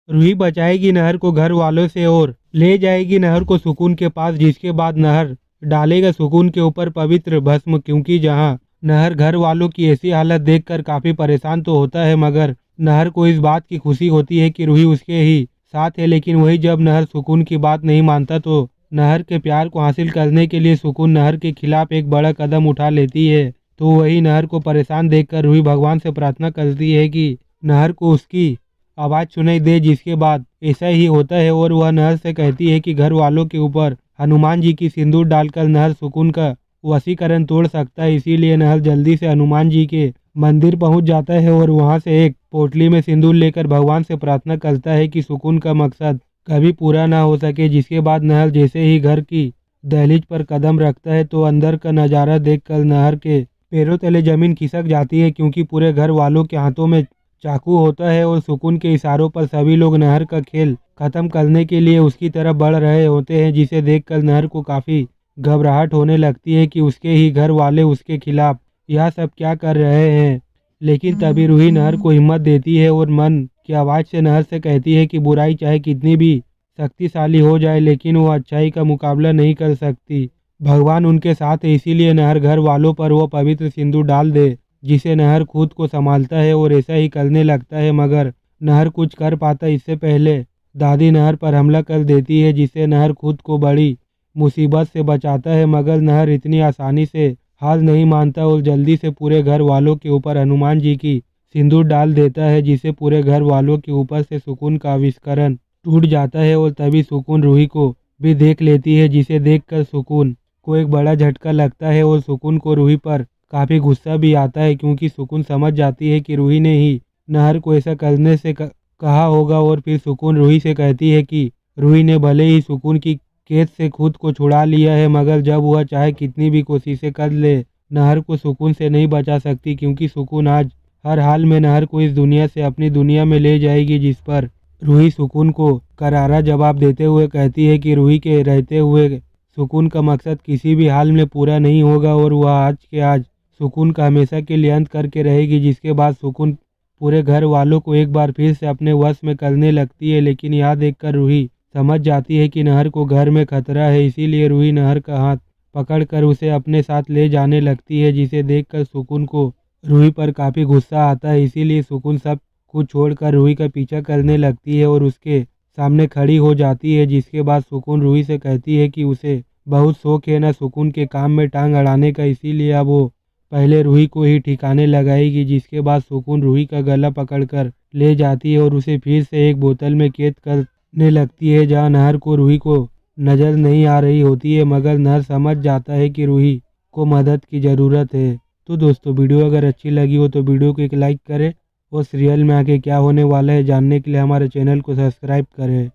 रूही बचाएगी नहर को घर वालों से और ले जाएगी नहर को सुकून के पास, जिसके बाद नहर डालेगा सुकून के ऊपर पवित्र भस्म। क्योंकि जहां नहर घर वालों की ऐसी हालत देखकर काफी परेशान तो होता है, मगर नहर को इस बात की खुशी होती है कि रूही उसके ही साथ है। लेकिन वही जब नहर सुकून की बात नहीं मानता तो नहर के प्यार को हासिल करने के लिए सुकून नहर के खिलाफ एक बड़ा कदम उठा लेती है। तो वही नहर को परेशान देखकर रूही भगवान से प्रार्थना करती है कि नहर को उसकी आवाज़ सुनाई दे, जिसके बाद ऐसा ही होता है और वह नहर से कहती है कि घर वालों के ऊपर हनुमान जी की सिंदूर डालकर नहर सुकून का वशीकरण तोड़ सकता है। इसीलिए नहर जल्दी से हनुमान जी के मंदिर पहुंच जाता है और वहां से एक पोटली में सिंदूर लेकर भगवान से प्रार्थना करता है कि सुकून का मकसद कभी पूरा ना हो सके। जिसके बाद नहर जैसे ही घर की दहलीज पर कदम रखता है तो अंदर का नज़ारा देखकर नहर के पैरों तले जमीन खिसक जाती है, क्योंकि पूरे घर वालों के हाथों में चाकू होता है और सुकून के इशारों पर सभी लोग नहर का खेल खत्म करने के लिए उसकी तरफ बढ़ रहे होते हैं। जिसे देखकर नहर को काफी घबराहट होने लगती है कि उसके ही घर वाले उसके खिलाफ यह सब क्या कर रहे हैं। लेकिन तभी रूही नहर को हिम्मत देती है और मन की आवाज़ से नहर से कहती है कि बुराई चाहे कितनी भी शक्तिशाली हो जाए, लेकिन वो अच्छाई का मुकाबला नहीं कर सकती। भगवान उनके साथ है, इसीलिए नहर घर वालों पर वो पवित्र सिंदूर डाल दे। जिसे नहर खुद को संभालता है और ऐसा ही करने लगता है, मगर नहर कुछ कर पाता इससे पहले दादी नहर पर हमला कर देती है, जिससे नहर खुद को बड़ी मुसीबत से बचाता है। मगर नहर इतनी आसानी से हार नहीं मानता और जल्दी से पूरे घर वालों के ऊपर हनुमान जी की सिंदूर डाल देता है, जिससे पूरे घर वालों के ऊपर से सुकून का आविष्करण टूट जाता है। और तभी सुकून रूही को भी देख लेती है, जिसे देखकर सुकून को एक बड़ा झटका लगता है और सुकून को रूही पर काफ़ी गुस्सा भी आता है, क्योंकि सुकून समझ जाती है कि रूही ने ही नहर को ऐसा करने से कहा होगा। और फिर सुकून रूही से कहती है कि रूही ने भले ही सुकून की कैद से खुद को छुड़ा लिया है, मगर जब वह चाहे कितनी भी कोशिशें कर ले नहर को सुकून से नहीं बचा सकती। क्योंकि सुकून आज हर हाल में नहर को इस दुनिया से अपनी दुनिया में ले जाएगी। जिस पर रूही सुकून को करारा जवाब देते हुए कहती है कि रूही के रहते हुए सुकून का मकसद किसी भी हाल में पूरा नहीं होगा और वह आज के आज सुकून का हमेशा के लिए अंत करके रहेगी। जिसके बाद सुकून पूरे घर वालों को एक बार फिर से अपने वश में करने लगती है। लेकिन यह देखकर रूही समझ जाती है कि नहर को घर में खतरा है, इसीलिए रूही नहर का हाथ पकड़कर उसे अपने साथ ले जाने लगती है। जिसे देखकर सुकून को रूही पर काफ़ी गुस्सा आता है, इसीलिए सुकून सब कुछ छोड़कर रूही का पीछा करने लगती है और उसके सामने खड़ी हो जाती है। जिसके बाद सुकून रूही से कहती है कि उसे बहुत शौक है ना सुकून के काम में टांग अड़ाने का, इसीलिए अब वो पहले रूही को ही ठिकाने लगाएगी। जिसके बाद सुकून रूही का गला पकड़कर ले जाती है और उसे फिर से एक बोतल में कैद करने लगती है, जहां नहर को रूही को नज़र नहीं आ रही होती है। मगर नहर समझ जाता है कि रूही को मदद की ज़रूरत है। तो दोस्तों, वीडियो अगर अच्छी लगी हो तो वीडियो को एक लाइक करें और सीरियल में आगे क्या होने वाला है जानने के लिए हमारे चैनल को सब्सक्राइब करें।